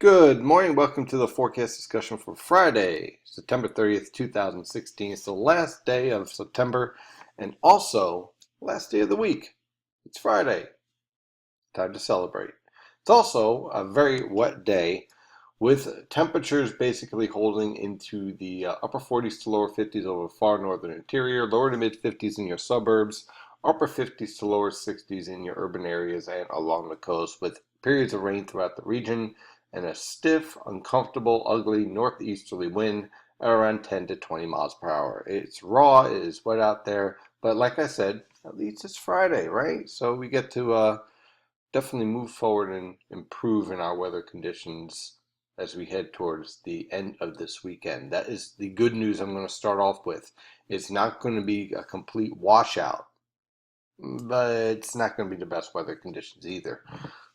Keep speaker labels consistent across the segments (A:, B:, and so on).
A: Good morning. Welcome to the forecast discussion for Friday, September 30th, 2016. It's the last day of September and also last day of the week. It's Friday. Time to celebrate. It's also a very wet day with temperatures basically holding into the upper 40s to lower 50s over the far northern interior, lower to mid 50s in your suburbs, upper 50s to lower 60s in your urban areas and along the coast, with periods of rain throughout the region and a stiff, uncomfortable, ugly northeasterly wind at around 10 to 20 miles per hour. It's raw, it is wet out there, but like I said, at least it's Friday, right? So we get to definitely move forward and improve in our weather conditions as we head towards the end of this weekend. That is the good news I'm going to start off with. It's not going to be a complete washout, but it's not going to be the best weather conditions either.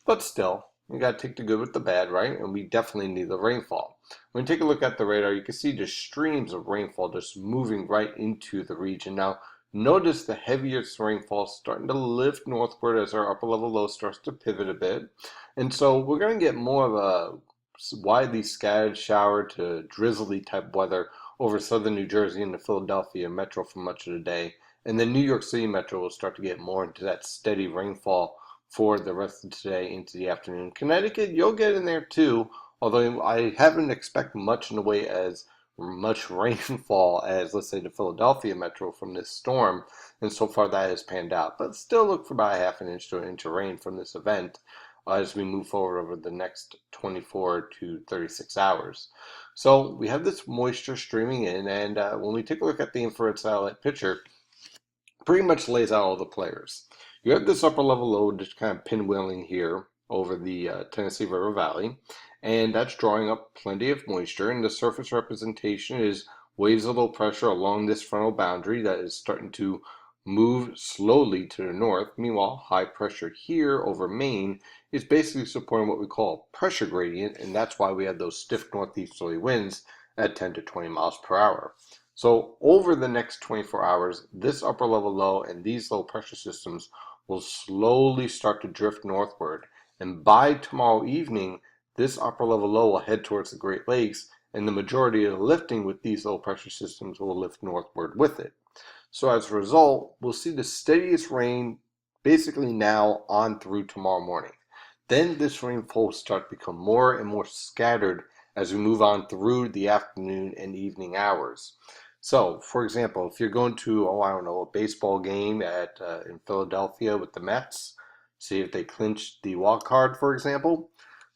A: But still, you got to take the good with the bad, right? And we definitely need the rainfall. When you take a look at the radar, you can see just streams of rainfall just moving right into the region. Now, notice the heaviest rainfall starting to lift northward as our upper level low starts to pivot a bit. And so we're going to get more of a widely scattered shower to drizzly type weather over southern New Jersey and the Philadelphia metro for much of the day. And the New York City metro will start to get more into that steady rainfall for the rest of today into the afternoon. Connecticut, you'll get in there too, although I haven't expect much in the way as much rainfall as, let's say, the Philadelphia metro from this storm, and so far that has panned out. But still look for about a half an inch to an inch of rain from this event as we move forward over the next 24 to 36 hours. So we have this moisture streaming in, and when we take a look at the infrared satellite picture, pretty much lays out all the players. You have this upper level low just kind of pinwheeling here over the Tennessee River Valley, and that's drawing up plenty of moisture. And the surface representation is waves of low pressure along this frontal boundary that is starting to move slowly to the north. Meanwhile, high pressure here over Maine is basically supporting what we call a pressure gradient, and that's why we have those stiff northeasterly winds at 10 to 20 miles per hour. So over the next 24 hours, this upper level low and these low pressure systems will slowly start to drift northward. And by tomorrow evening, this upper level low will head towards the Great Lakes, and the majority of the lifting with these low pressure systems will lift northward with it. So as a result, we'll see the steadiest rain basically now on through tomorrow morning. Then this rainfall will start to become more and more scattered as we move on through the afternoon and evening hours. So, for example, if you're going to, I don't know, a baseball game at in Philadelphia with the Mets, see if they clinch the wild card, for example,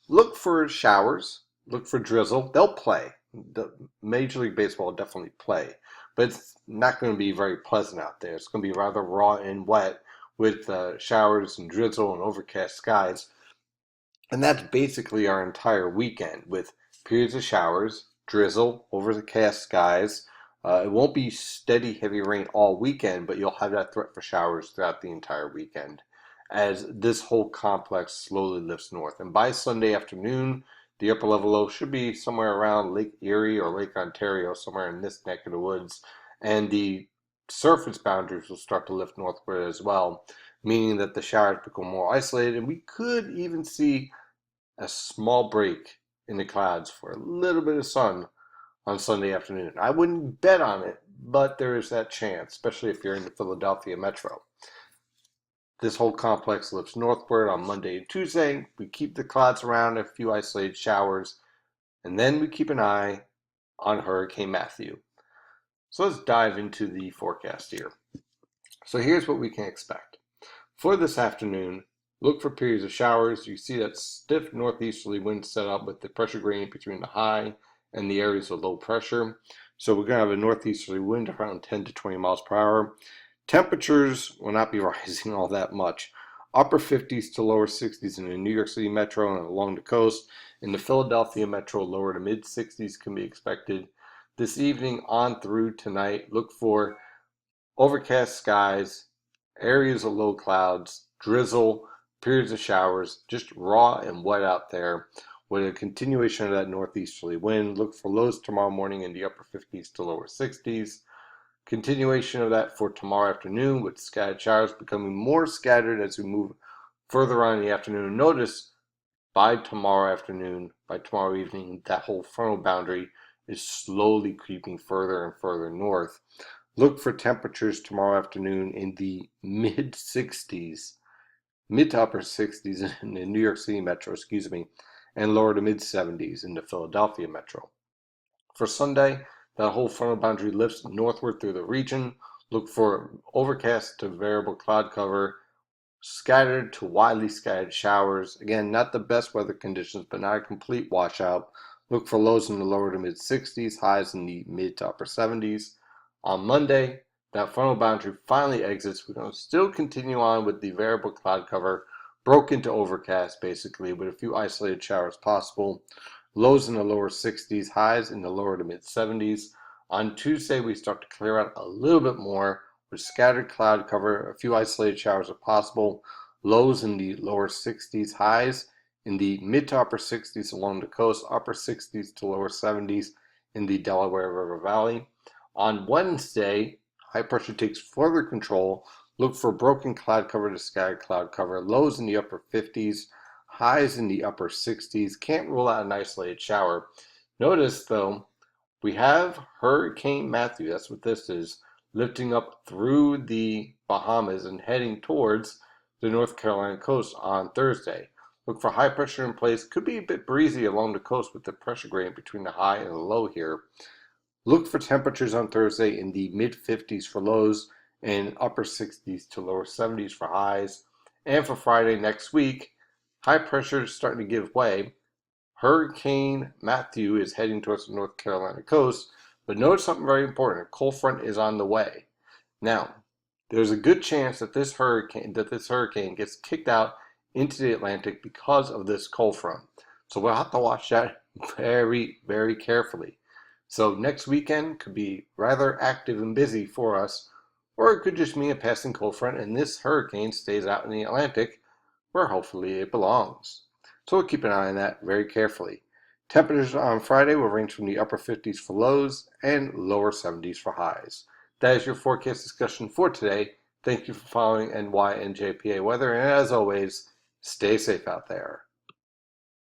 A: look for showers, look for drizzle. They'll play. The Major League Baseball will definitely play, but it's not going to be very pleasant out there. It's going to be rather raw and wet with showers and drizzle and overcast skies. And that's basically our entire weekend with periods of showers, drizzle, overcast skies. It won't be steady, heavy rain all weekend, but you'll have that threat for showers throughout the entire weekend as this whole complex slowly lifts north. And by Sunday afternoon, the upper level low should be somewhere around Lake Erie or Lake Ontario, somewhere in this neck of the woods. And the surface boundaries will start to lift northward as well, meaning that the showers become more isolated. And we could even see a small break in the clouds for a little bit of sun on Sunday afternoon. I wouldn't bet on it, but there is that chance, especially if you're in the Philadelphia metro. This whole complex lifts northward on Monday and Tuesday. We keep the clouds around, a few isolated showers, and then we keep an eye on Hurricane Matthew. So let's dive into the forecast here. So here's what we can expect. For this afternoon, look for periods of showers. You see that stiff northeasterly wind set up with the pressure gradient between the high and the areas of low pressure. So we're going to have a northeasterly wind around 10 to 20 miles per hour. Temperatures will not be rising all that much. Upper 50s to lower 60s in the New York City metro and along the coast. In the Philadelphia metro, lower to mid 60s can be expected. This evening on through tonight, look for overcast skies, areas of low clouds, drizzle, periods of showers, just raw and wet out there with a continuation of that northeasterly wind. Look for lows tomorrow morning in the upper 50s to lower 60s. Continuation of that for tomorrow afternoon with scattered showers becoming more scattered as we move further on in the afternoon. Notice by tomorrow afternoon, by tomorrow evening, that whole frontal boundary is slowly creeping further and further north. Look for temperatures tomorrow afternoon in the mid 60s, mid to upper 60s in the New York City metro, and lower to mid 70s in the Philadelphia metro. For Sunday, that whole frontal boundary lifts northward through the region. Look for overcast to variable cloud cover, scattered to widely scattered showers. Again, not the best weather conditions, but not a complete washout. Look for lows in the lower to mid 60s, highs in the mid to upper 70s. On Monday, that frontal boundary finally exits. We're going to still continue on with the variable cloud cover, broke into overcast basically, with a few isolated showers possible. Lows in the lower 60s, highs in the lower to mid 70s. On Tuesday, we start to clear out a little bit more with scattered cloud cover, a few isolated showers are possible, lows in the lower 60s, highs in the mid to upper 60s along the coast, upper 60s to lower 70s in the Delaware River Valley. On Wednesday, high pressure takes further control. Look for broken cloud cover to scattered cloud cover, lows in the upper 50s, highs in the upper 60s. Can't rule out an isolated shower. Notice, though, we have Hurricane Matthew, that's what this is, lifting up through the Bahamas and heading towards the North Carolina coast on Thursday. Look for high pressure in place. Could be a bit breezy along the coast with the pressure gradient between the high and the low here. Look for temperatures on Thursday in the mid 50s for lows and upper 60s to lower 70s for highs. And for Friday next week, high pressure is starting to give way. Hurricane Matthew is heading towards the North Carolina coast, but notice something very important. A cold front is on the way. Now, there's a good chance that this hurricane gets kicked out into the Atlantic because of this cold front. So we'll have to watch that very, very carefully. So next weekend could be rather active and busy for us, or it could just mean a passing cold front and this hurricane stays out in the Atlantic where hopefully it belongs. So we'll keep an eye on that very carefully. Temperatures on Friday will range from the upper 50s for lows and lower 70s for highs. That is your forecast discussion for today. Thank you for following NYNJPA Weather, and as always, stay safe out there.